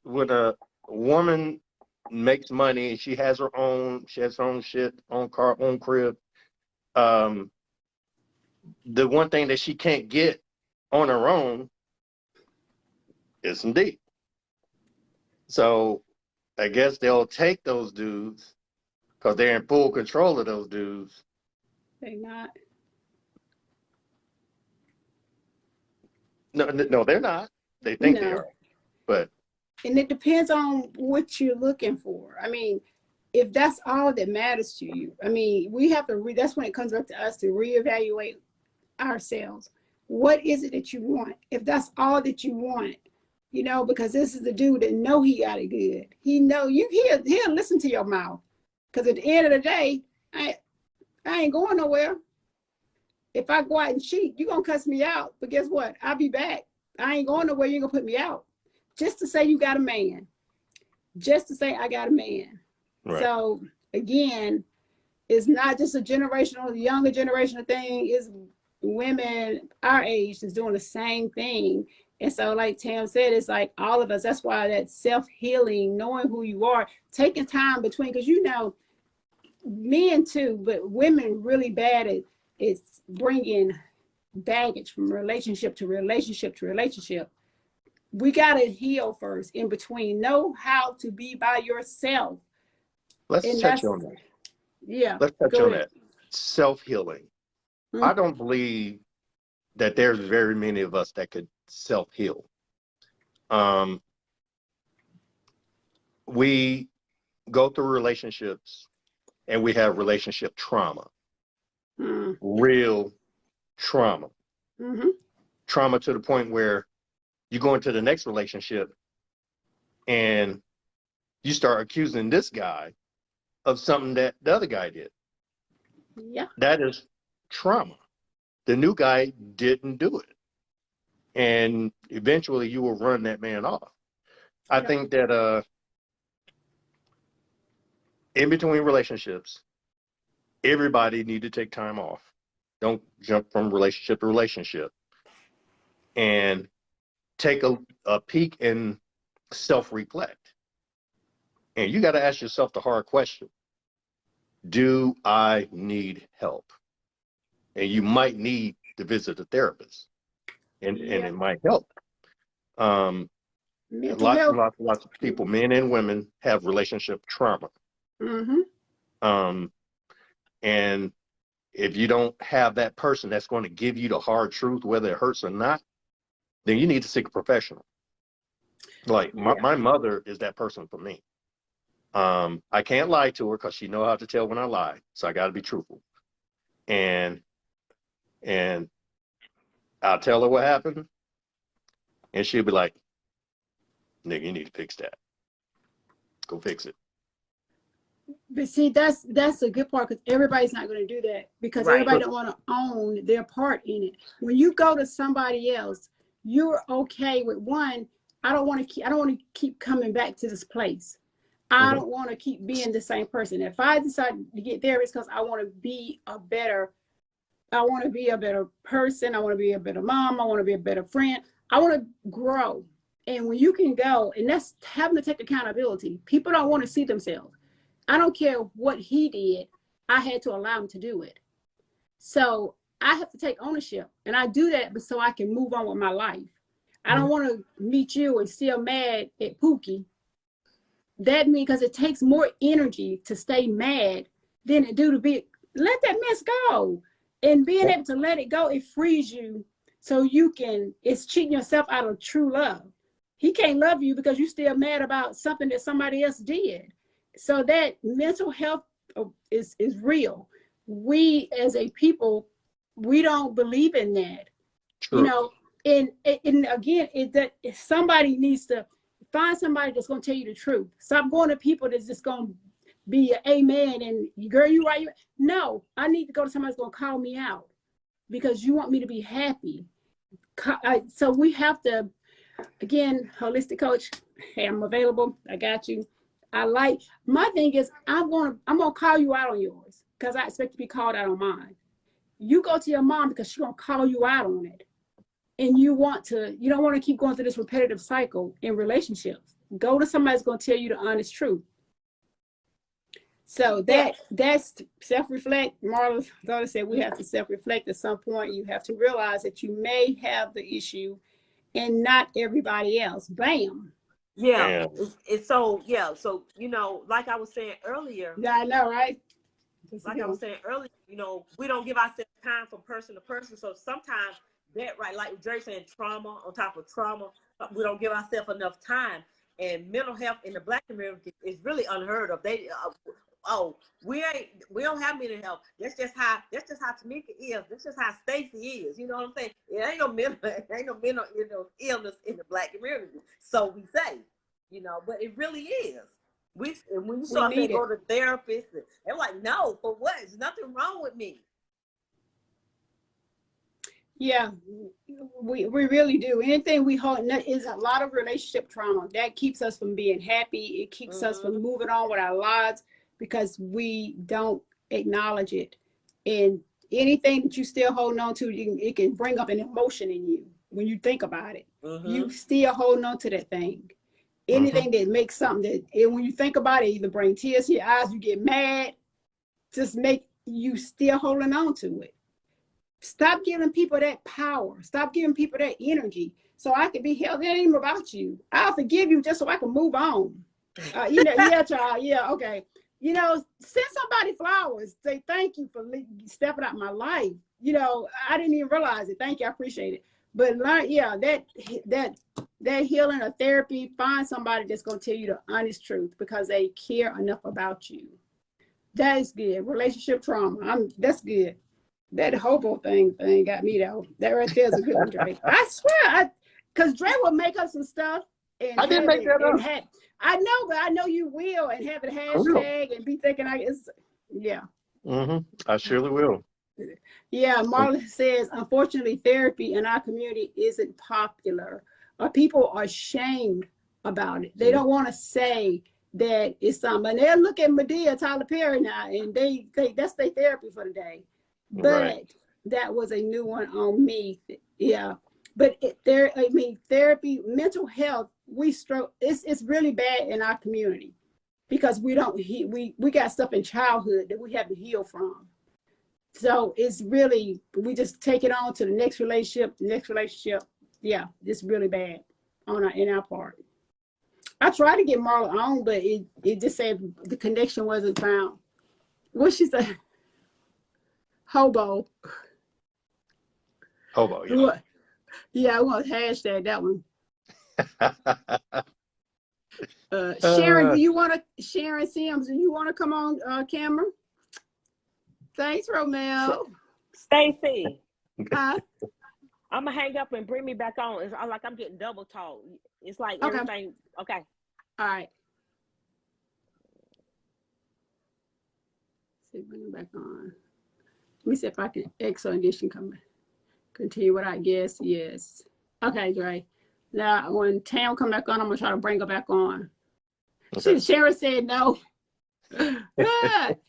when a woman makes money and she has her own shit, own car, own crib, the one thing that she can't get on her own is some D. So I guess they'll take those dudes because they're in full control of those dudes. They not. No, they're not. They think they No. are, but And it depends on what you're looking for. I mean, if that's all that matters to you, I mean, we have to that's when it comes up to us to reevaluate ourselves. What is it that you want? If that's all that you want, you know, because this is the dude that know he got it good. He know you, he'll listen to your mouth. Because at the end of the day, I ain't going nowhere. If I go out and cheat, you're gonna cuss me out. But guess what? I'll be back. I ain't going nowhere, you're gonna put me out. Just to say you got a man. Just to say I got a man. right. So again, it's not just a generational, younger generational thing. It's women our age is doing the same thing. And so like Tam said, it's like all of us. That's why that self-healing, knowing who you are, taking time between, because you know, men too, but women really bad at it's bringing baggage from relationship to relationship to relationship. We got to heal first in between. Know how to be by yourself. Let's And touch on that. Yeah. Let's touch go on ahead. that. Self-healing. Mhm. I don't believe that there's very many of us that could self-heal. We go through relationships and we have relationship trauma, Mm. real trauma. Mm-hmm. Trauma to the point where you go into the next relationship and you start accusing this guy of something that the other guy did. Yeah. That is trauma. The new guy didn't do it. And eventually you will run that man off. I Yeah. think that in between relationships, everybody need to take time off. Don't jump from relationship to relationship. And take a peek and self-reflect. And you got to ask yourself the hard question. Do I need help? And you might need to visit a therapist. And Yeah. it might help. Mental Lots and health. lots of people, men and women, have relationship trauma. Mm-hmm. And if you don't have that person that's going to give you the hard truth, whether it hurts or not, then you need to seek a professional. Like Yeah. my mother is that person for me. I can't lie to her because she knows how to tell when I lie. So I got to be truthful. And I'll tell her what happened. And she'll be like, nigga, you need to fix that. Go fix it. But see, that's a good part, because everybody's not going to do that, because Right. everybody don't want to own their part in it. When you go to somebody else, you're okay with one. I don't want to keep coming back to this place. I Mhm. don't want to keep being the same person. If I decide to get there, it's because I want to be a better person. I want to be a better mom. I want to be a better friend. I want to grow. And when you can go, and that's having to take accountability. People don't want to see themselves. I don't care what he did. I had to allow him to do it. So I have to take ownership. And I do that so I can move on with my life. I don't want to meet you and still mad at Pookie. That means, because it takes more energy to stay mad than it do to be, let that mess go. And being able to let it go, it frees you, so you can, it's cheating yourself out of true love. He can't love you because you're still mad about something that somebody else did. So that mental health is real. We as a people, we don't believe in that. True. You know, and again, that somebody needs to find somebody that's going to tell you the truth. Stop going to people that's just going to be an amen and girl, you right. No, I need to go to somebody that's going to call me out because you want me to be happy. So we have to, again, holistic coach. Hey, I'm available. I got you. My thing is, I'm gonna call you out on yours because I expect to be called out on mine. You go to your mom because she's gonna call you out on it. And you don't want to keep going through this repetitive cycle in relationships. Go to somebody that's going to tell you the honest truth. So that's self-reflect. Marla's daughter said we have to self-reflect at some point. You have to realize that you may have the issue and not everybody else. Bam. Yeah, And it's so yeah. So you know, like I was saying earlier, Yeah, I know, right? like I was saying earlier, you know, we don't give ourselves time from person to person. So sometimes that right, like Dre saying, trauma on top of trauma, we don't give ourselves enough time. And mental health in the Black community is really unheard of. Oh, we don't have mental health. That's just how Tamika is. That's just how Stacy is. You know what I'm saying? It ain't no mental illness in the Black community. So we say, you know, but it really is. And when you We start need saying go it. to therapists, they're like, no, for what? There's nothing wrong with me. Yeah, we really do. Anything we hold is a lot of relationship trauma that keeps us from being happy. It keeps us from moving on with our lives because we don't acknowledge it. And anything that you still holding on to, it can bring up an emotion in you when you think about it. You still holding on to that thing. Anything that makes something that, and when you think about it, either bring tears to your eyes, you get mad, just make you still holding on to it. Stop giving people that power. Stop giving people that energy. So I can be held. It ain't even about you. I'll forgive you just so I can move on. You know, yeah, child. Yeah, okay. You know, send somebody flowers. Say thank you for stepping out my life. You know, I didn't even realize it. Thank you. I appreciate it. But learn, yeah, that healing or therapy, find somebody that's going to tell you the honest truth because they care enough about you. That is good. Relationship trauma. That's good. That hobo thing got me though. That right there is a good one, Dre. I swear, because Dre will make up some stuff and I didn't have make it that and up. have. I know, but I know you will and have it hashtag and be thinking yeah. I surely will. Yeah, Marlon says, unfortunately, therapy in our community isn't popular. People are ashamed about it. They don't want to say that it's something. And they'll look at Medea, Tyler Perry now, and they think that's their therapy for the day. But Right. that was a new one on me. Yeah. But therapy, mental health, it's really bad in our community because we got stuff in childhood that we haven't healed from. So it's really, we just take it on to the next relationship. Yeah, it's really bad in our part. I tried to get Marla on, but it just said the connection wasn't found. What she said? Hobo. Hobo, yeah. Yeah, I want to hashtag that one. Sharon, Sharon Sims, do you want to come on camera? Thanks, Romeo. Stacy, Huh? I'm gonna hang up and bring me back on. It's like I'm getting double talk. It's like Okay. everything. Okay. All right. See, bring it back on. Let me see if I can exit edition come back. Continue what I guess. Yes. Okay, Dre. Now, when Tam come back on, I'm gonna try to bring her back on. Okay. Sharon said no.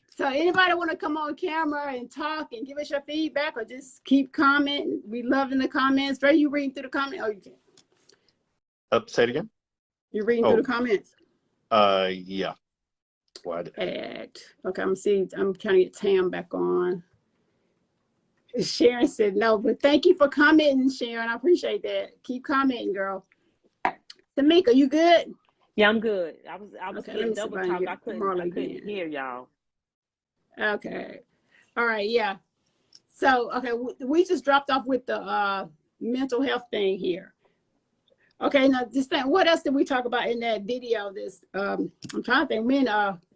So anybody want to come on camera and talk and give us your feedback or just keep commenting? We love in the comments. Dre, you reading through the comments? Oh, you can. Say it again. You're reading through the comments. Yeah. What? Okay, I'm trying to get Tam back on. Sharon said no, but thank you for commenting, Sharon. I appreciate that. Keep commenting, girl. Tamika, you good? Yeah, I'm good. I was Okay, getting double talk. I couldn't hear y'all. Okay. All right, yeah. So, okay, we just dropped off with the mental health thing here. Okay, now this thing, what else did we talk about in that video? I'm trying to think.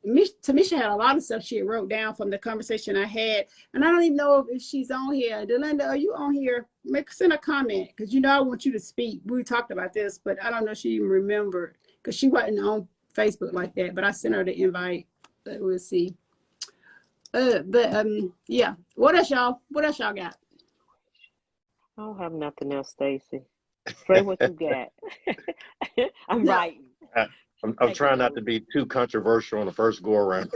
Tamisha had a lot of stuff she wrote down from the conversation I had, and I don't even know if she's on here. Delinda, are you on here? Send a comment, because you know I want you to speak. We talked about this, but I don't know if she even remembered, because she wasn't on Facebook like that, but I sent her the invite. We'll see. Yeah. What else y'all got? I don't have nothing else, Stacy. Pray what you got. I'm writing. I'm trying not to be too controversial on the first go around.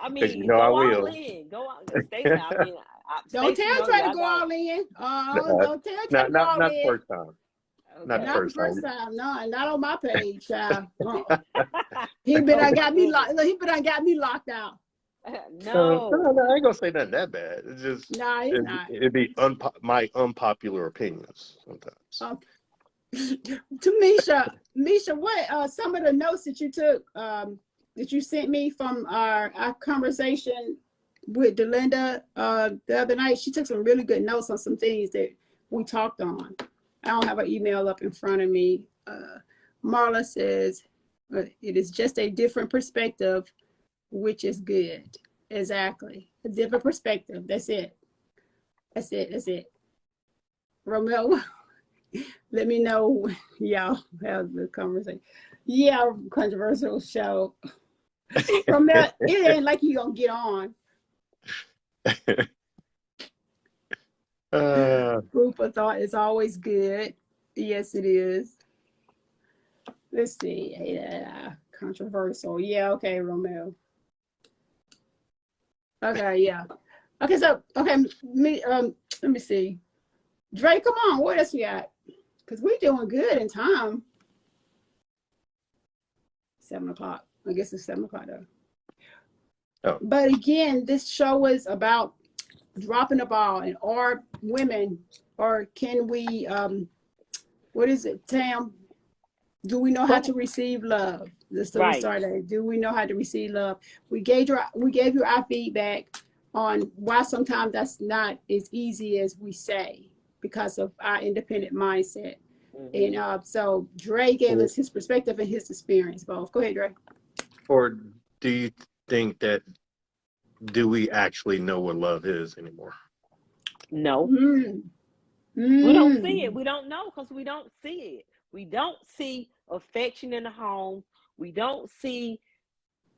I mean, you know I will. All in. Go on, Stacy. I mean, don't tell Trey to go all in. Don't tell Trey to go all in. Not the first time. Okay. Not the first time. No, not on my page. He been I got me locked. He been I got me locked out. No. I ain't gonna say nothing that bad. It's just no, it's not. It'd be my unpopular opinions sometimes. To Misha, what some of the notes that you took that you sent me from our conversation with Delinda the other night? She took some really good notes on some things that we talked on. I don't have an email up in front of me. Marla says it is just a different perspective, which is good. Exactly, a different perspective. That's it. That's it. That's it. Romel, let me know y'all have the conversation. Yeah, controversial show. Romel, it ain't like you gonna get on. Group of thought is always good. Yes, it is. Let's see. Yeah, controversial. Yeah, okay, Romel. Okay, yeah. Okay, so okay, let me see. Dre, come on, what else we got? Because we're doing good in time. 7 o'clock. I guess it's 7 o'clock though. Oh. But again, this show is about dropping the ball, and are women, or can we what is it, Tam? Do we know how to receive love? This is Right. we started. Do we know how to receive love? We gave you our feedback on why sometimes that's not as easy as we say because of our independent mindset. Mm-hmm. And so Dre gave us his perspective and his experience. Both. Go ahead, Dre. Or do you think that, do we actually know what love is anymore? No. We don't see it. We don't know because we don't see it. We don't see affection in the home. We don't see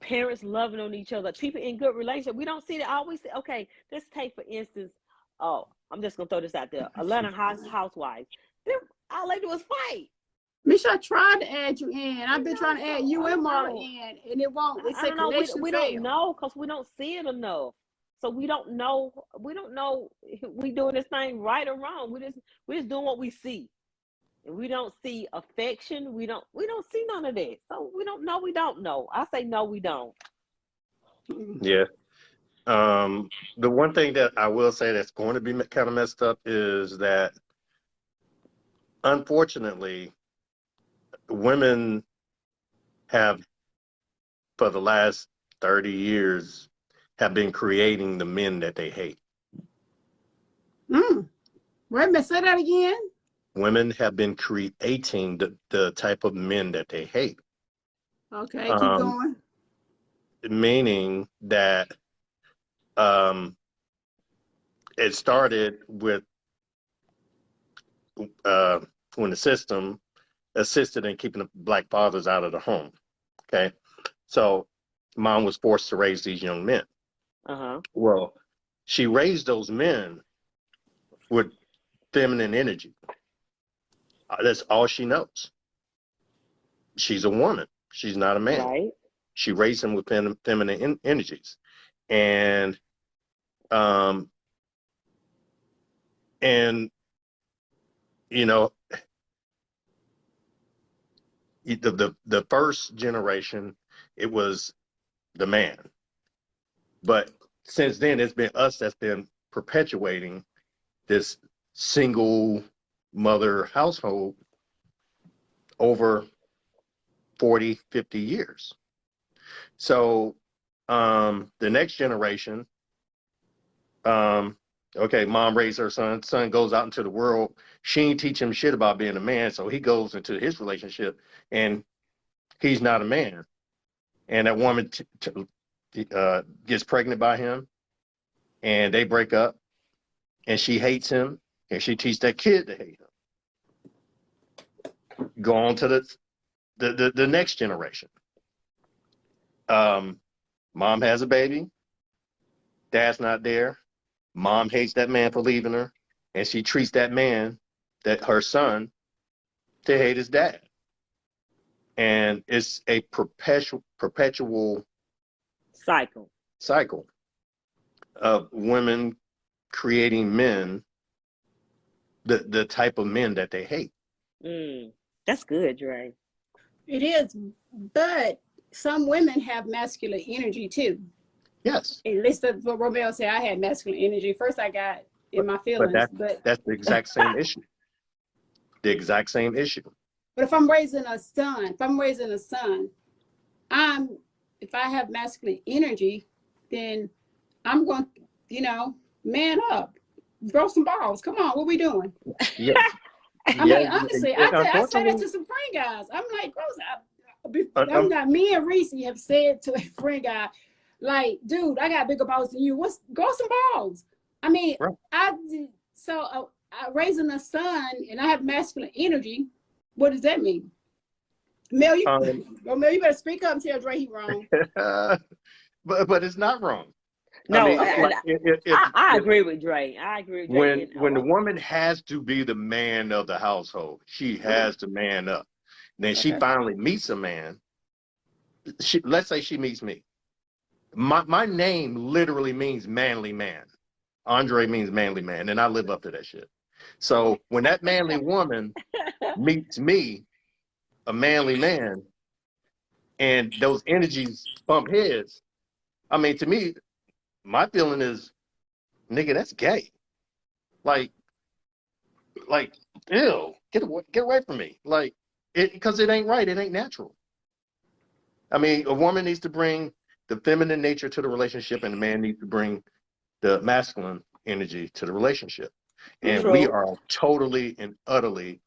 parents loving on each other. People in good relationship. We don't see that. I always say, okay, let's take for instance. Oh, I'm just gonna throw this out there. Atlanta housewives. All they do is fight. Misha, I tried to add you in. I've been trying to add you and Marla in, and it won't. It said connection We failed. don't know because we don't see it enough. So we don't know. We don't know we doing this thing right or wrong. We're just doing what we see. And we don't see affection. We don't see none of that. So we don't know. We don't know. I say no, we don't. Yeah. The one thing that I will say that's going to be kind of messed up is that, unfortunately, women have, for the last 30 years, have been creating the men that they hate. Wait a minute, say that again. Women have been creating the type of men that they hate. Okay, keep going. Meaning that it started with when the system assisted in keeping the black fathers out of the home. Okay, so mom was forced to raise these young men. Well, she raised those men with feminine energy. That's all she knows. She's a woman. She's not a man. Right. She raised him with feminine energies, and you know, the first generation, it was the man, but since then it's been us that's been perpetuating this single mother household over 40, 50 years. So the next generation, okay, mom raised her son goes out into the world. She ain't teach him shit about being a man, so he goes into his relationship and he's not a man. And that woman gets pregnant by him and they break up and she hates him and she teaches that kid to hate him. Go on to the next generation. Mom has a baby, dad's not there. Mom hates that man for leaving her, and she treats that man, that her son, to hate his dad. And it's a perpetual cycle of women creating men, the type of men that they hate. That's good, Dre. It is, but some women have masculine energy too. Yes. At least that's what Romel said. I had masculine energy. First I got in my feelings, but that's the exact same issue. the exact same issue. But if I'm raising a son, if I have masculine energy, then I'm going, man up, grow some balls. Come on, what we doing? Yeah. I mean, honestly, I say that to some friend guys. I'm like, me and Reese have said to a friend guy, like, dude, I got bigger balls than you. Grow some balls. I mean, right. Raising a son and I have masculine energy. What does that mean? Mel, you better speak up and tell Dre he's wrong. but it's not wrong. No, I agree with Dre. I agree with Dre. When the woman has to be the man of the household, she has to man up. Then she finally meets a man. Let's say she meets me. My name literally means manly man. Andre means manly man, and I live up to that shit. So when that manly woman meets me, a manly man, and those energies bump heads, I mean, to me, my feeling is, nigga, that's gay. Like, ew, get away from me. Like, because it ain't right. It ain't natural. I mean, a woman needs to bring the feminine nature to the relationship, and the man needs to bring the masculine energy to the relationship. And we are totally and utterly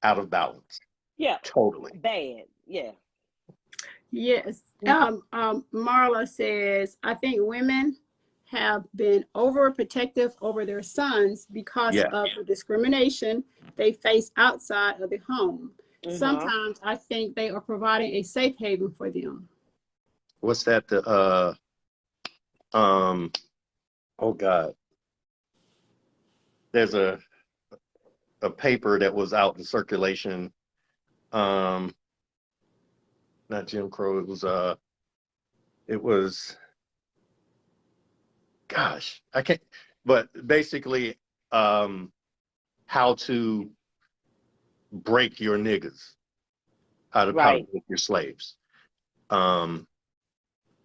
out of balance. Yeah. Totally. Bad. Yeah. Yes. Marla says, I think women have been overprotective over their sons because of the discrimination they face outside of the home. Sometimes I think they are providing a safe haven for them. What's that? Oh God. There's a paper that was out in circulation. Not Jim Crow. It was gosh, I can't, but basically, how to break your niggas, how to break your slaves. The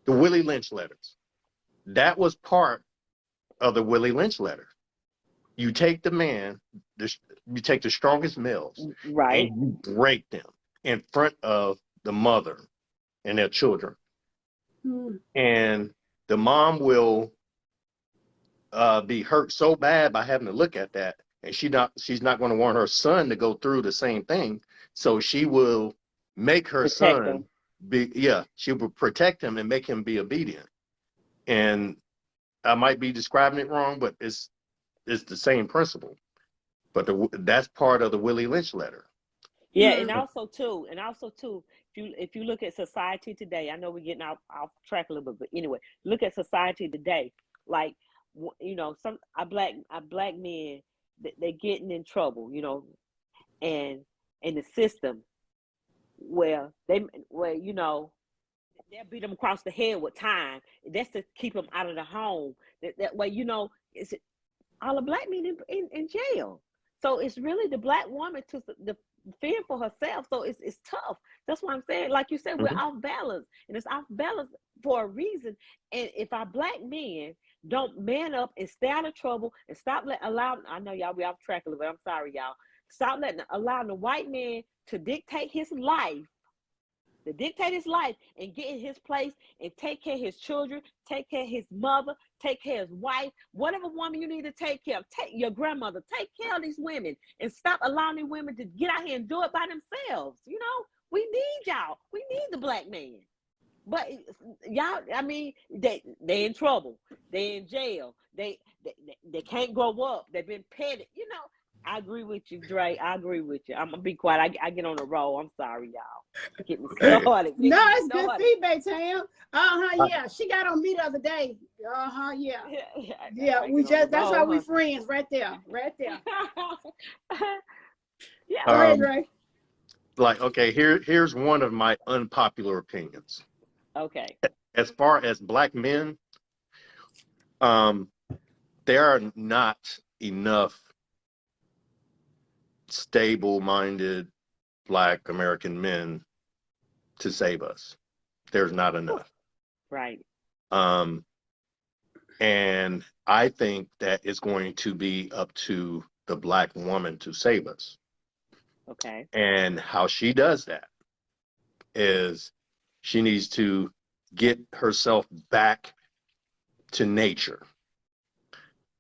Willie Lynch letters, that was part of the Willie Lynch letter. You take the man, you take the strongest males, and you break them in front of the mother and their children. And the mom will be hurt so bad by having to look at that, and she's not going to want her son to go through the same thing. So she will make her son she will protect him and make him be obedient. And I might be describing it wrong, but it's the same principle. But that's part of the Willie Lynch letter. Yeah, and also too, if you look at society today, I know we're getting off track a little bit, but anyway, look at society today. Like, some black men, they're getting in trouble, and in the system where they'll beat them across the head with time. That's to keep them out of the home. That way, it's all the black men in jail. So it's really the black woman to the fear for herself. So it's tough. That's what I'm saying. Like you said, we're off balance, and it's off balance for a reason. And if our black men don't man up and stay out of trouble and stop allowing, I know y'all, we off track a little bit. I'm sorry, y'all. Stop allowing the white man to dictate his life, and get in his place and take care of his children, take care of his mother, take care of his wife, whatever woman you need to take care of, take your grandmother, take care of these women, and stop allowing these women to get out here and do it by themselves. We need y'all. We need the black man. But y'all, I mean, they in trouble. They in jail. They can't grow up. They've been petted. I agree with you, Dre. I agree with you. I'm gonna be quiet. I get on the roll. I'm sorry, y'all. Get me started. No, it's good feedback, Tam. Yeah. She got on me the other day. Yeah. Yeah. That's why we friends right there. Yeah. Go ahead, Dre. Like, okay, here's one of my unpopular opinions. Okay. As far as black men, there are not enough stable-minded black American men to save us. There's not enough. Right. And I think that it's going to be up to the black woman to save us. Okay. And how she does that is she needs to get herself back to nature.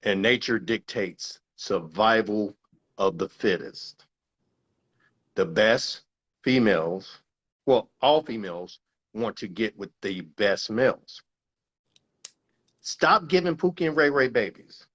And nature dictates survival of the fittest. The best females, well, all females want to get with the best males. Stop giving Pookie and Ray Ray babies.